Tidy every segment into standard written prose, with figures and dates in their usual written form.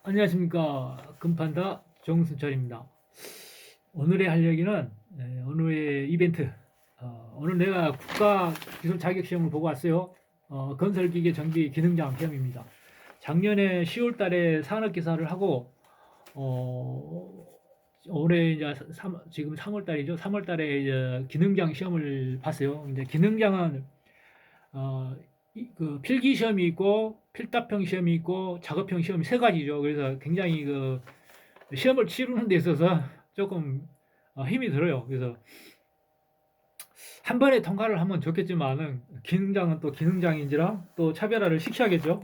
안녕하십니까. 금판다 정순철입니다. 오늘의 할 얘기는 오늘의 이벤트. 오늘 내가 국가 기술 자격 시험을 보고 왔어요. 건설기계 정비 기능장 시험입니다. 작년에 10월 달에 산업기사를 하고 어, 올해 이제 지금 3월 달이죠. 3월 달에 이제 기능장 시험을 봤어요. 이제 기능장은 어, 그 필기 시험이 있고 필답형 시험이 있고 작업형 시험이 세 가지죠. 그래서 굉장히 그 시험을 치르는 데 있어서 조금 힘이 들어요. 그래서 한 번에 통과를 하면 좋겠지만은 기능장은 또 기능장인지라 또 차별화를 시켜야겠죠.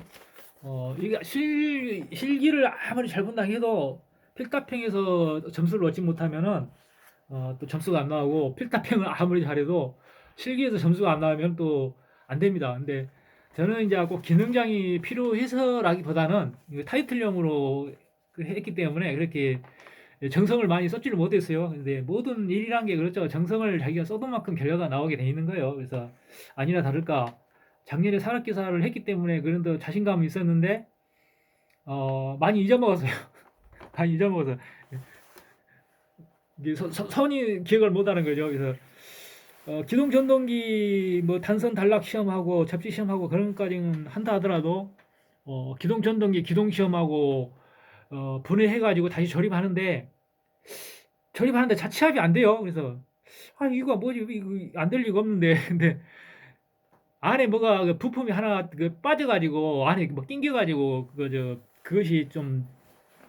이게 실기를 아무리 잘 본다 해도 필답형에서 점수를 얻지 못하면은 또 점수가 안 나오고 필답형을 아무리 잘해도 실기에서 점수가 안 나오면 또 안 됩니다. 근데 저는 이제 꼭 기능장이 필요해서라기보다는 타이틀용으로 했기 때문에 그렇게 정성을 많이 쏟지를 못했어요. 근데 모든 일이란 게 그렇죠. 정성을 자기가 쏟은 만큼 결과가 나오게 돼 있는 거예요. 그래서 아니나 다를까 작년에 산업기사를 했기 때문에 그런 더 자신감이 있었는데 많이 잊어먹었어요. 많이 잊어먹어서 이게 선이 기억을 못하는 거죠. 그래서 기동 전동기 뭐 단선 단락 시험하고 접지 시험하고 그런 것까지는 한다 하더라도 기동 전동기 기동 시험하고 분해해가지고 다시 조립하는데 자취합이 안 돼요. 그래서 아 이거 뭐지 이거 안 될 리가 없는데 근데 안에 뭐가 그 부품이 하나 그 빠져가지고 안에 뭐 낑겨가지고 그것이 좀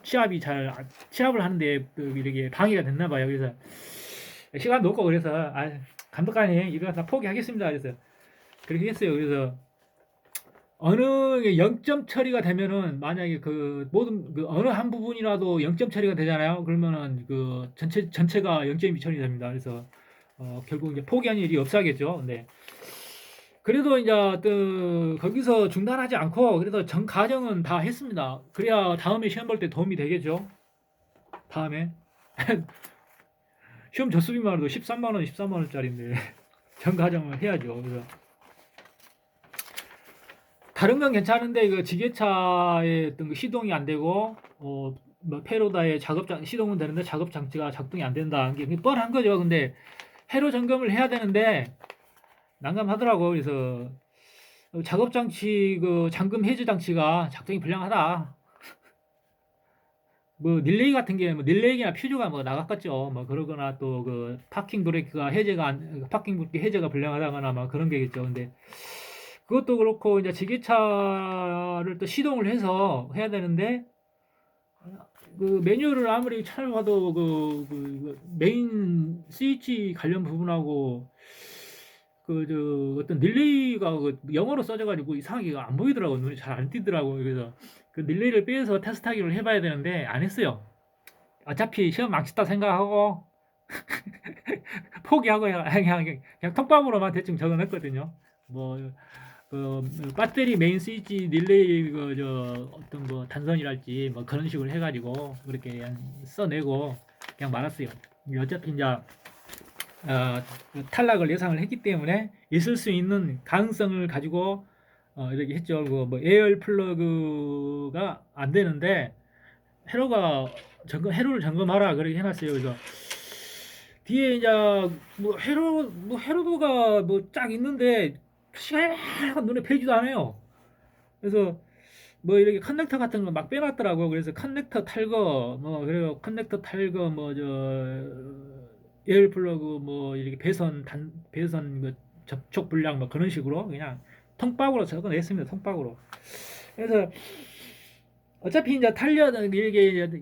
취합을 하는데 이렇게 방해가 됐나 봐요. 그래서 시간도 없고 그래서 감독관이 이거 다 포기하겠습니다. 그래서 그렇게 했어요. 그래서 어느 0점 처리가 되면은 만약에 그 모든 그 어느 한 부분이라도 0점 처리가 되잖아요. 그러면은 그 전체가 0점이 처리됩니다. 그래서 결국 이제 포기한 일이 없어야겠죠. 근데 그래도 이제 또 거기서 중단하지 않고 그래도 전 과정은 다 했습니다. 그래야 다음에 시험 볼 때 도움이 되겠죠. 다음에 시험 접수비만 해도 13만 원, 14만 원짜리인데 전 과정을 해야죠. 그래서 다른 건 괜찮은데 그 지게차의 어떤 그 시동이 안 되고 뭐 페로다의 시동은 되는데 작업 장치가 작동이 안 된다는 게 뻔한 거죠. 근데 회로 점검을 해야 되는데 난감하더라고. 그래서 작업 장치 그 잠금 해제 장치가 작동이 불량하다. 뭐 릴레이 같은 게 뭐 릴레이나 퓨즈가 뭐 나갔겠죠. 뭐 그러거나 또 그 파킹 브레이크가 파킹 브레이크 해제가 불량하다거나 막 그런 게겠죠. 근데 그것도 그렇고 이제 지게차를 또 시동을 해서 해야 되는데 그 매뉴얼을 아무리 찾아봐도 그 메인 스위치 관련 부분하고 그 저 어떤 릴레이가 그 영어로 써져가지고 이상하게 안 보이더라고. 눈이 잘 안 띄더라고. 그래서 그 릴레이를 빼서 테스트하기를 해봐야 되는데 안 했어요. 어차피 시험 망쳤다 생각하고 포기하고 그냥 톡밥으로만 대충 적어냈거든요. 뭐 배터리 메인 스위치 릴레이 어떤 뭐 단선이랄지 뭐 그런 식으로 해가지고 그렇게 그냥 써내고 그냥 말았어요. 어차피 이제 탈락을 예상을 했기 때문에 있을 수 있는 가능성을 가지고 이렇게 했죠. 뭐 에어 플러그가 안 되는데 회로를 점검하라 그렇게 해놨어요. 그래서 뒤에 이제 회로도가 뭐 쫙 있는데 시간 눈에 뵈지도 않아요. 그래서 뭐 이렇게 커넥터 같은 거 막 빼놨더라고. 그래서 커넥터 탈거 뭐 그리고 커넥터 탈거 뭐 에어 플러그 뭐 이렇게 배선 뭐 접촉 불량 뭐 그런 식으로 그냥 통박으로 적어냈습니다. 통박으로. 그래서 어차피 이제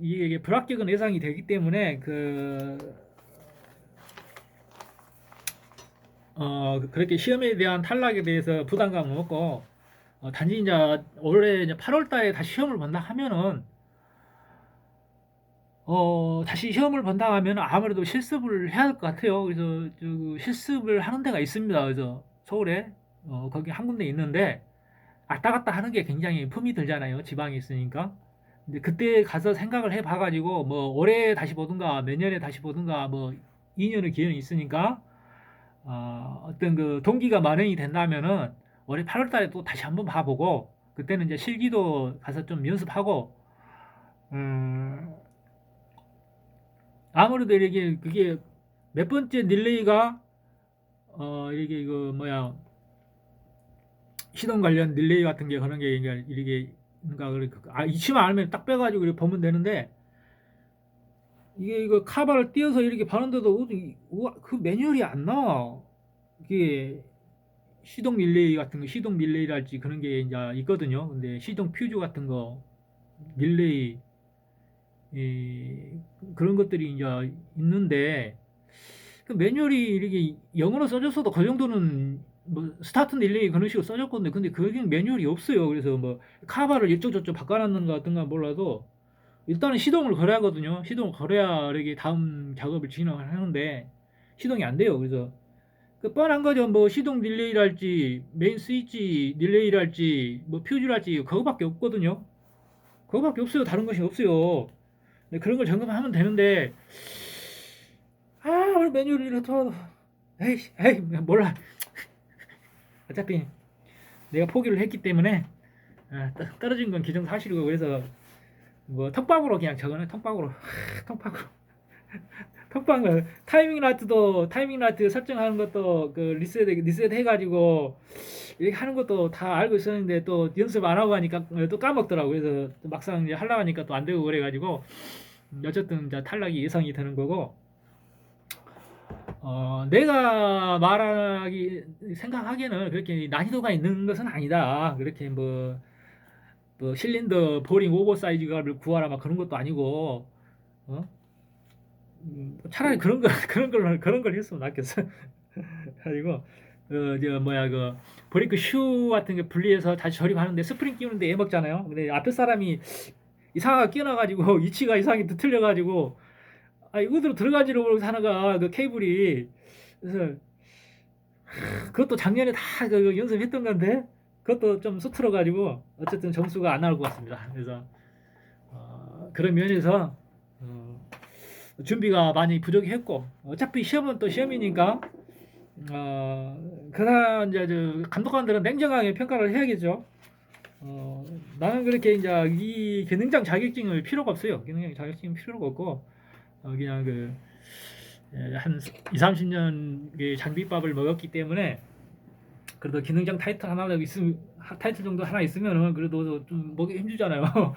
이게 불합격은 예상이 되기 때문에 그렇게 시험에 대한 탈락에 대해서 부담감은 없고 단지 이제 올해 이제 8월 달에 다시 시험을 본다 하면은 다시 시험을 본다 하면 아무래도 실습을 해야 할 것 같아요. 그래서 실습을 하는 데가 있습니다. 그래서 서울에 거기 한 군데 있는데 왔다 갔다 하는 게 굉장히 품이 들잖아요. 지방에 있으니까. 근데 그때 가서 생각을 해 봐가지고 뭐 올해 다시 보든가 내년에 다시 보든가 뭐 2년의 기회는 있으니까 어떤 그 동기가 마련이 된다면은 올해 8월 달에 또 다시 한번 봐보고 그때는 이제 실기도 가서 좀 연습하고 음, 아무래도 이렇게 그게 몇 번째 릴레이가 이게 이거 뭐야 시동 관련 릴레이 같은 게 그런 게 이게 뭔가 이치만 알면 딱 빼가지고 이렇게 보면 되는데 이게 이거 카바를 띄어서 이렇게 바는데도 우와, 그 매뉴얼이 안 나와. 이게 시동 릴레이 같은 거, 시동 릴레이랄지 그런 게 이제 있거든요. 근데 시동 퓨즈 같은 거, 릴레이, 그런 것들이 이제 있는데, 그 매뉴얼이 이렇게 영어로 써졌어도 그 정도는 뭐 스타트 릴레이 그런 식으로 써졌건데, 근데 그게 매뉴얼이 없어요. 그래서 뭐 카바를 이쪽 저쪽 바꿔놨는 것 같은 건 몰라도 일단은 시동을 걸어야 하거든요. 시동을 걸어야 이렇게 다음 작업을 진행을 하는데 시동이 안 돼요. 그래서 그 뻔한 거죠. 뭐 시동 릴레이랄지 메인 스위치 릴레이랄지 뭐 퓨즈랄지 그거밖에 없거든요. 그거밖에 없어요. 다른 것이 없어요. 네, 그런 걸 점검하면 되는데 오늘 메뉴를 이렇다. 에이 몰라. 어차피 내가 포기를 했기 때문에 떨어진 건 기정사실이고 그래서 뭐 턱밥으로 그냥 적어놔. 턱밥으로 턱밥으로 턱방을 타이밍 라이트 설정하는 것도 그 리셋 해가지고 이렇게 하는 것도 다 알고 있었는데 또 연습 안 하고 하니까 또 까먹더라고. 그래서 또 막상 이제 하려고 하니까 또 안 되고 그래가지고 어쨌든 이제 탈락이 예상이 되는 거고 내가 말하기 생각하기에는 그렇게 난이도가 있는 것은 아니다. 그렇게 뭐 실린더 보링 오버사이즈를 구하라 막 그런 것도 아니고 어? 차라리 그런 거 그런 걸 했으면 낫겠어. 가지고 저 뭐야 그 브레이크 슈 같은 게 분리해서 다시 조립하는데 스프링 끼우는데 애 먹잖아요. 근데 앞에 사람이 이상하게 끼어나가지고 위치가 이상하게 틀려가지고 이거대로 들어가지를 모르고 하나가 그 케이블이 그래서 그것도 작년에 다 그 연습했던 건데 그것도 좀 수틀어가지고 어쨌든 점수가 안 나올 것 같습니다. 그래서 그런 면에서 준비가 많이 부족했고 어차피 시험은 또 시험이니까 그 사람 이제 저 감독관들은 냉정하게 평가를 해야겠죠. 나는 그렇게 이제 이 기능장 자격증을 필요가 없어요. 기능장 자격증은 필요가 없고 그냥 한 2, 30년 장비밥을 먹었기 때문에 그래도 기능장 타이틀 하나 있으면 타이틀 정도 하나 있으면은 그래도 좀 먹기 힘들잖아요.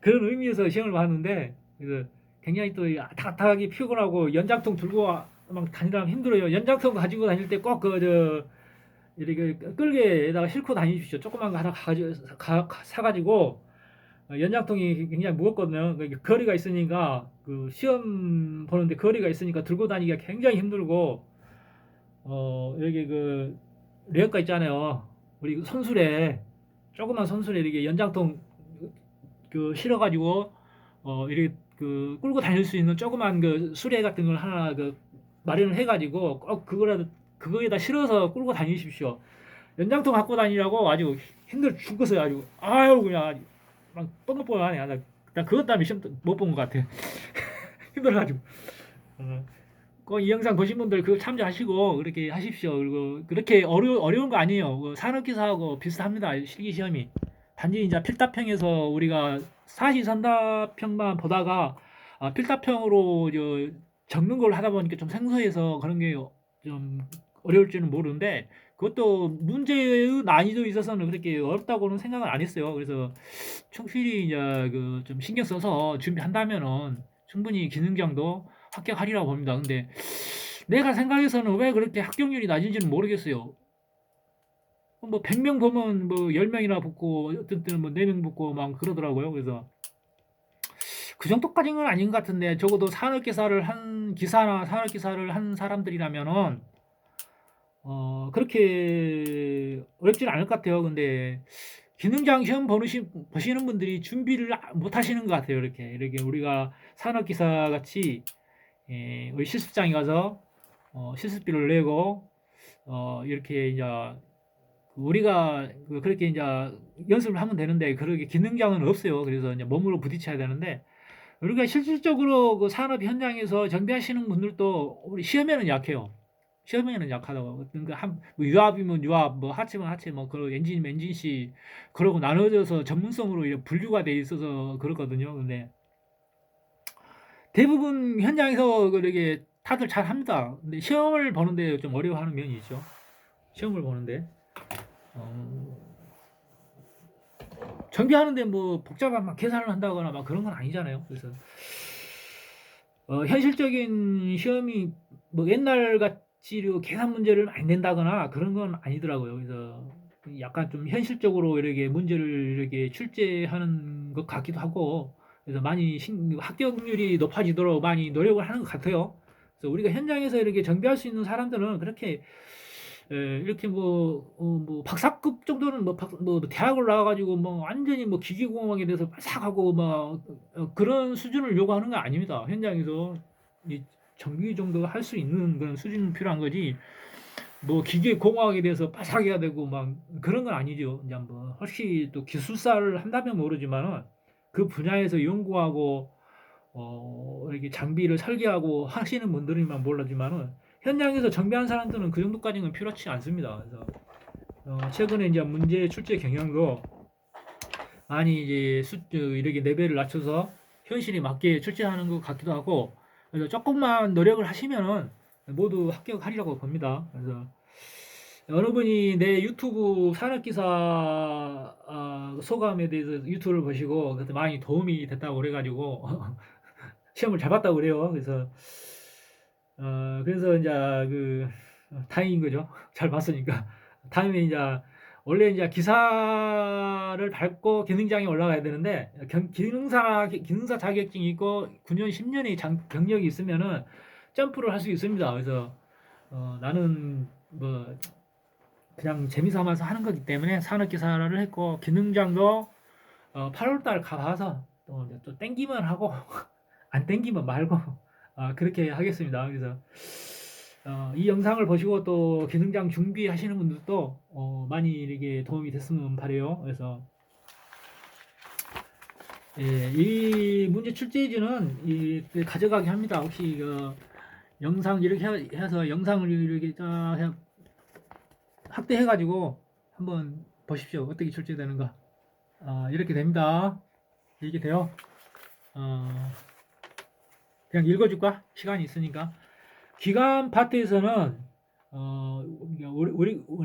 그런 의미에서 시험을 봤는데 그래서 굉장히 또 아닥아닥하게 피곤하고 연장통 들고 막 다니려면 힘들어요. 연장통 가지고 다닐 때 꼭 이렇게 끌개에다가 싣고 다니십시오. 조그만 거 하나 사가지고 연장통이 굉장히 무겁거든요. 거리가 있으니까 그 시험 보는데 거리가 있으니까 들고 다니기가 굉장히 힘들고 여기 그 레어가 있잖아요. 우리 선술에 조그만 선술에 이렇게 연장통 실어가지고 이렇게 그 끌고 다닐 수 있는 조그만 그 수레 같은 걸 하나 마련을 해가지고 꼭 그거에다 실어서 끌고 다니십시오. 연장통 갖고 다니라고 아주 힘들 죽겠어요. 아주 그냥 막 뻥뻥하네. 나 그것 때문에 시험 못 본 것 같아. 힘들어가지고. 이 영상 보신 분들 그거 참조하시고 그렇게 하십시오. 그리고 그렇게 어려운 거 아니에요. 산업기사하고 비슷합니다. 실기시험이. 단지 이제 필답형에서 우리가 사시선답형만 보다가 필답형으로 적는 걸 하다 보니까 좀 생소해서 그런 게 좀 어려울지는 모르는데 그것도 문제의 난이도에 있어서는 그렇게 어렵다고는 생각을 안 했어요. 그래서 충실히 이제 좀 신경 써서 준비한다면은 충분히 기능장도 합격하리라고 봅니다. 근데 내가 생각해서는 왜 그렇게 합격률이 낮은지는 모르겠어요. 뭐 100명 보면 뭐 10명이나 붙고 어떤 때는 뭐 4명 붙고 막 그러더라고요. 그래서 그 정도까지는 아닌 것 같은데 적어도 산업기사를 한 기사나 산업기사를 한 사람들이라면은 그렇게 어렵지는 않을 것 같아요. 근데 기능장 시험 보시는 분들이 준비를 못 하시는 것 같아요. 이렇게 우리가 산업기사 같이 우리 실습장에 가서 실습비를 내고 이렇게 이제 우리가 그렇게 이제 연습을 하면 되는데 그렇게 기능장은 없어요. 그래서 이제 몸으로 부딪혀야 되는데 우리가 실질적으로 그 산업 현장에서 정비하시는 분들도 우리 시험에는 약해요. 시험에는 약하다고. 그러니까 뭐 유압이면 유압, 뭐 하체면 하체, 뭐 그 엔진이면 엔진씨, 그러고 나눠져서 전문성으로 이렇게 분류가 돼 있어서 그렇거든요. 근데 대부분 현장에서 그렇게 다들 잘 합니다. 근데 시험을 보는데 좀 어려워하는 면이 있죠. 시험을 보는데 어, 정비하는데 뭐 복잡한 막 계산을 한다거나 막 그런 건 아니잖아요. 그래서 현실적인 시험이 뭐 옛날 같이 계산 문제를 많이 낸다거나 그런 건 아니더라고요. 그래서 약간 좀 현실적으로 이렇게 문제를 이렇게 출제하는 것 같기도 하고, 그래서 많이 합격률이 높아지도록 많이 노력을 하는 것 같아요. 그래서 우리가 현장에서 이렇게 정비할 수 있는 사람들은 그렇게 이렇게 뭐 박사급 정도는 뭐 대학을 나와가지고 뭐 완전히 뭐 기계공학에 대해서 빠삭하고 막 그런 수준을 요구하는 거 아닙니다. 현장에서 이 정비 정도 할 수 있는 그런 수준은 필요한 거지. 뭐 기계공학에 대해서 빠삭해야 되고 막 그런 건 아니죠. 이제 뭐 혹시 또 기술사를 한다면 모르지만은 그 분야에서 연구하고 이렇게 장비를 설계하고 하시는 분들이만 몰라지만은 현장에서 정비한 사람들은 그 정도까지는 필요치 않습니다. 그래서 최근에 이제 문제 출제 경향도 많이 이제 이렇게 레벨을 낮춰서 현실에 맞게 출제하는 것 같기도 하고, 그래서 조금만 노력을 하시면은 모두 합격하리라고 봅니다. 그래서 어느 분이 내 유튜브 산업기사 소감에 대해서 유튜브를 보시고 그때 많이 도움이 됐다고 그래가지고 시험을 잘 봤다고 그래요. 그래서 이제 그 다행인 거죠. 잘 봤으니까. 다음에 이제 원래 이제 기사를 밟고 기능장에 올라가야 되는데 기능사 자격증이 있고 9년 10년의 경력이 있으면은 점프를 할 수 있습니다. 그래서 나는 뭐 그냥 재미삼아서 하는 거기 때문에 산업기사를 했고 기능장도 8월달 가봐서 또 땡기면 하고 안 땡기면 말고 그렇게 하겠습니다. 그래서 이 영상을 보시고 또 기능장 준비하시는 분들도 많이 이렇게 도움이 됐으면 바래요. 그래서 예, 이 문제 출제지는 가져가게 합니다. 혹시 영상 이렇게 해서 영상을 이렇게 확대해가지고 한번 보십시오. 어떻게 출제되는가. 이렇게 됩니다. 이렇게 돼요. 어, 그냥 읽어줄까? 시간이 있으니까. 기관 파트에서는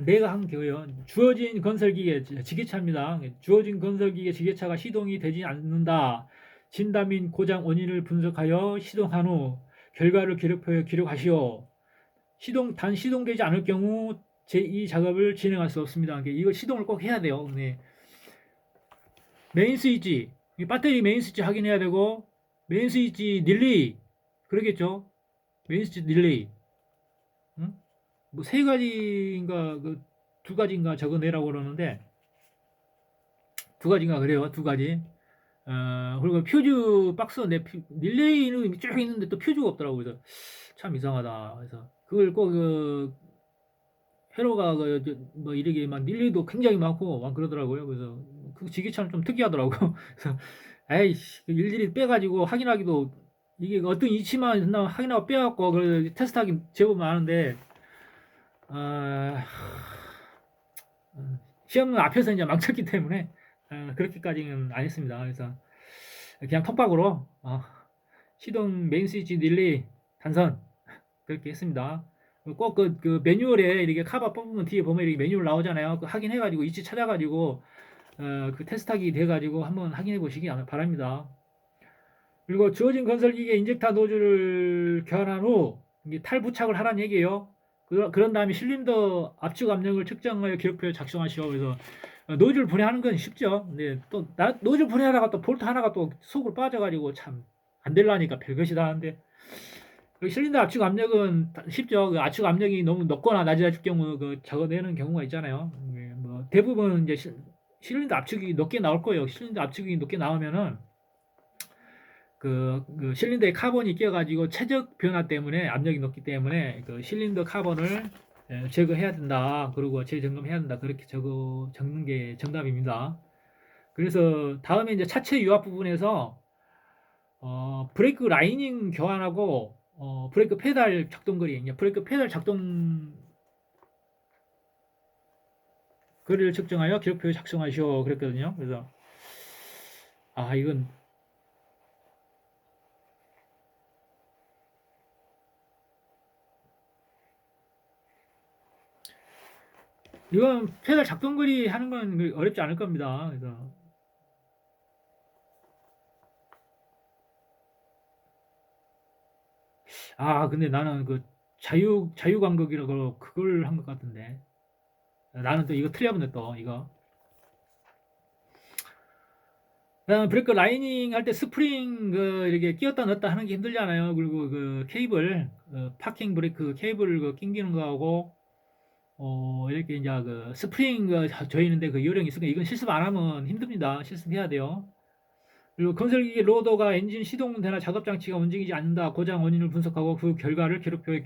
내가 한 경우요. 주어진 건설기계 지게차입니다. 주어진 건설기계 지게차가 시동이 되지 않는다. 진단 및 고장 원인을 분석하여 시동한 후 결과를 기록하시오. 단 시동되지 않을 경우 제2 작업을 진행할 수 없습니다. 이거 시동을 꼭 해야 돼요. 네. 메인 스위치, 배터리 메인 스위치 확인해야 되고, 메인 스위치 릴레이, 그러겠죠? 메인 스위치 릴레이. 응? 뭐 세 가지인가 두 가지인가 적어내라고 그러는데 두 가지인가 그래요. 두 가지. 그리고 퓨즈 박스 릴레이는 쭉 있는데 또 퓨즈가 없더라고. 그래서 참 이상하다. 그래서 그걸 꼭 회로가 뭐 이렇게 막 릴레이도 굉장히 많고 막 그러더라고요. 그래서 그 지게차는 좀 특이하더라고. 그래서 에이씨 일일이 빼가지고 확인하기도 이게 어떤 이치만 확인하고 빼갖고 테스트하기 제법 많은데 아, 시험은 앞에서 이제 망쳤기 때문에 그렇게까지는 안 했습니다. 그래서 그냥 톡박으로 시동 메인 스위치 릴레이 단선 그렇게 했습니다. 꼭 그 매뉴얼에 이렇게 카바 뽑으면 뒤에 보면 이렇게 매뉴얼 나오잖아요. 그 확인해가지고 위치 찾아가지고 그 테스트하기 돼가지고 한번 확인해 보시기 바랍니다. 그리고 주어진 건설기계 인젝터 노즐을 교환한 후 탈부착을 하라는 얘기예요. 그런 다음에 실린더 압축 압력을 측정하여 기록표에 작성하시오. 그래서 노즐 분해하는 건 쉽죠. 근데 또 노즐 분해하다가 또 볼트 하나가 또 속으로 빠져가지고 참 안 될라니까 별것이 다 하는데 실린더 압축 압력은 쉽죠. 그 압축 압력이 너무 높거나 낮아질 경우 적어내는 경우가 있잖아요. 뭐 대부분 이제 실린더 압축이 높게 나올 거예요. 실린더 압축이 높게 나오면은 그 실린더에 카본이 끼어가지고 최적 변화 때문에 압력이 높기 때문에 그 실린더 카본을 제거해야 된다. 그리고 재점검해야 된다. 그렇게 적는 게 정답입니다. 그래서 다음에 이제 차체 유압 부분에서 브레이크 라이닝 교환하고 브레이크 페달 작동거리, 이제 브레이크 페달 작동 거리를 측정하여 기록표에 작성하시오 그랬거든요. 그래서 이건 페달 작동거리 하는 건 어렵지 않을 겁니다. 그래서 근데 나는 그 자유간극이라고 그걸 한 것 같은데 나는 또 이거 틀려보네 또 이거. 브레이크 라이닝 할 때 스프링 이렇게 끼웠다 넣었다 하는 게 힘들잖아요. 그리고 그 케이블 파킹 브레이크 케이블 끼는 거하고 이렇게 이제 그 스프링 조이는데 그 요령이 있으니까 이건 실습 안 하면 힘듭니다. 실습해야 돼요. 그리고 건설기계 로더가 엔진 시동되나 작업 장치가 움직이지 않는다. 고장 원인을 분석하고 그 결과를 기록표에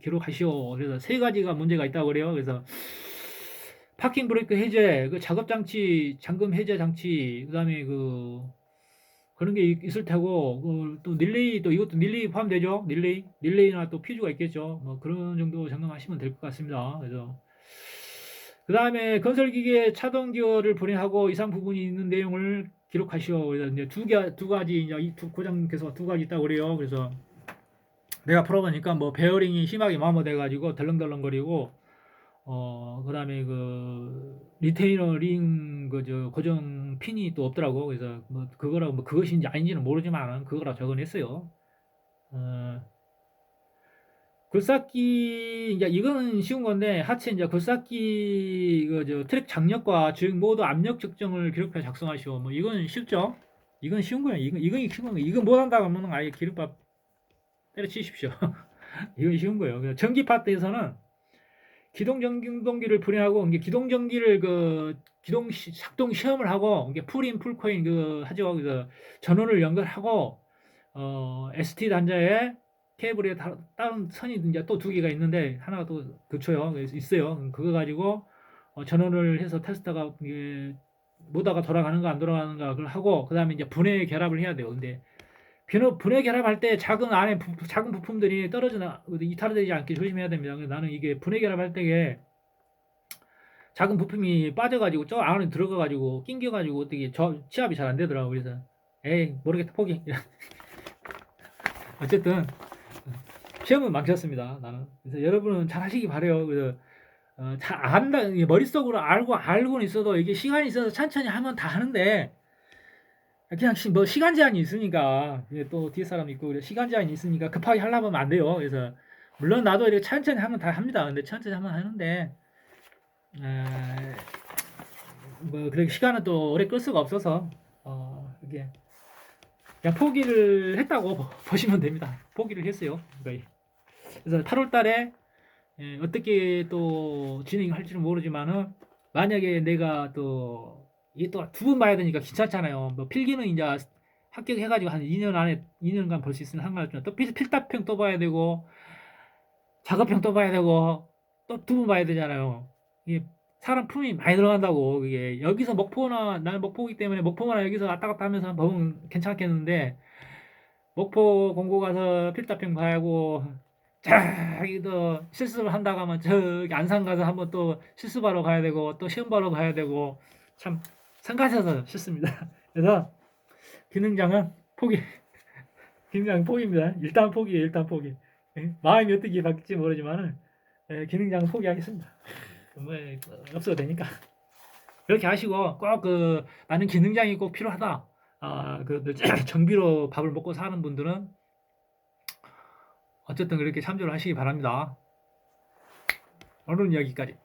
기록하시오. 그래서 세 가지가 문제가 있다고 그래요. 그래서 파킹 브레이크 해제, 그 작업 장치, 잠금 해제 장치, 그다음에 그런 게 있을 테고, 또 릴레이, 또 이것도 릴레이 포함되죠? 릴레이나 또 퓨즈가 있겠죠? 뭐 그런 정도 점검하시면 될 것 같습니다. 그래서 그 다음에 건설기계 차동 기어를 분해하고 이상 부분이 있는 내용을 기록하시오. 그래서 이제 두 가지, 이제 고장 개수가 두 가지 있다고 그래요. 그래서 내가 풀어보니까 뭐 베어링이 심하게 마모돼가지고 덜렁덜렁거리고, 그 다음에 리테이너 링, 고정 핀이 또 없더라고. 그래서 뭐 그거라고 뭐 그것인지 아닌지는 모르지만 그거라 적어냈어요. 굴삭기, 이제 이거는 쉬운 건데, 하체 이제 굴삭기, 트랙 장력과 주행 모드 압력 측정을 기록표에 작성하시오. 뭐, 이건 쉽죠? 이건 쉬운 거예요. 이건 쉬운 거예요. 이건 못한다고 하면 아예 기름밥 때려치십시오. 이건 쉬운 거예요. 전기 파트에서는 기동전기를 분해하고, 이게 기동전기를 작동 시험을 하고, 이게 풀인, 풀코인 하죠. 그래서 전원을 연결하고, ST 단자에 케이블에 다른 선이 이제 또 두 개가 있는데 하나가 또 교초요 있어요. 그거 가지고 전원을 해서 테스터가 이게 모터가 돌아가는가 안 돌아가는가 그걸 하고 그 다음에 이제 분해 결합을 해야 돼요. 근데 분해 결합할 때 작은 부품들이 떨어지나 이탈되지 않게 조심해야 됩니다. 나는 이게 분해 결합할 때에 작은 부품이 빠져가지고 저 안에 들어가가지고 낑겨가지고 어떻게 취합이 잘 안 되더라고. 그래서 에이 모르겠다 포기. 어쨌든 시험은 망쳤습니다. 나는. 그래서 여러분은 잘 하시기 바래요. 그래서 잘 안다 머릿속으로 알고는 있어도 이게 시간이 있어서 천천히 하면 다 하는데 그냥 뭐 시간 제한이 있으니까 또 뒤에 사람 있고 시간 제한이 있으니까 급하게 하려면 안 돼요. 그래서 물론 나도 이렇게 천천히 하면 다 합니다. 근데 천천히 하면 하는데 뭐 그렇게 시간은 또 오래 끌 수가 없어서 이게 그냥 포기를 했다고 보시면 됩니다. 포기를 했어요. 그래서 8월 달에 어떻게 또 진행할지는 모르지만은 만약에 내가 또 이게 또 두 번 봐야 되니까 귀찮잖아요. 뭐 필기는 이제 합격해가지고 한 2년 안에 2년간 볼 수 있으면 상관없지만 또 필답평 또 봐야 되고 작업평 또 봐야 되고 또 두 번 봐야 되잖아요. 이게 사람 품이 많이 들어간다고. 그게 여기서 나는 목포이기 때문에 목포나 여기서 왔다 갔다 하면서 보면 괜찮겠는데 목포 공고 가서 필답평 봐야 하고 저기도 실습을 한다고 하면 저기 안산 가서 한번 또 실습하러 가야 되고 또 시험 보러 가야 되고 참 성가셔서 싫습니다. 그래서 기능장은 포기. 기능장 포기입니다. 일단 포기예요. 일단 포기. 마음이 어떻게 바뀔지 모르지만은 기능장은 포기하겠습니다. 뭐 없어도 되니까 그렇게 하시고 꼭 나는 기능장이 꼭 필요하다. 정비로 밥을 먹고 사는 분들은 어쨌든 그렇게 참조를 하시기 바랍니다. 오늘은 여기까지.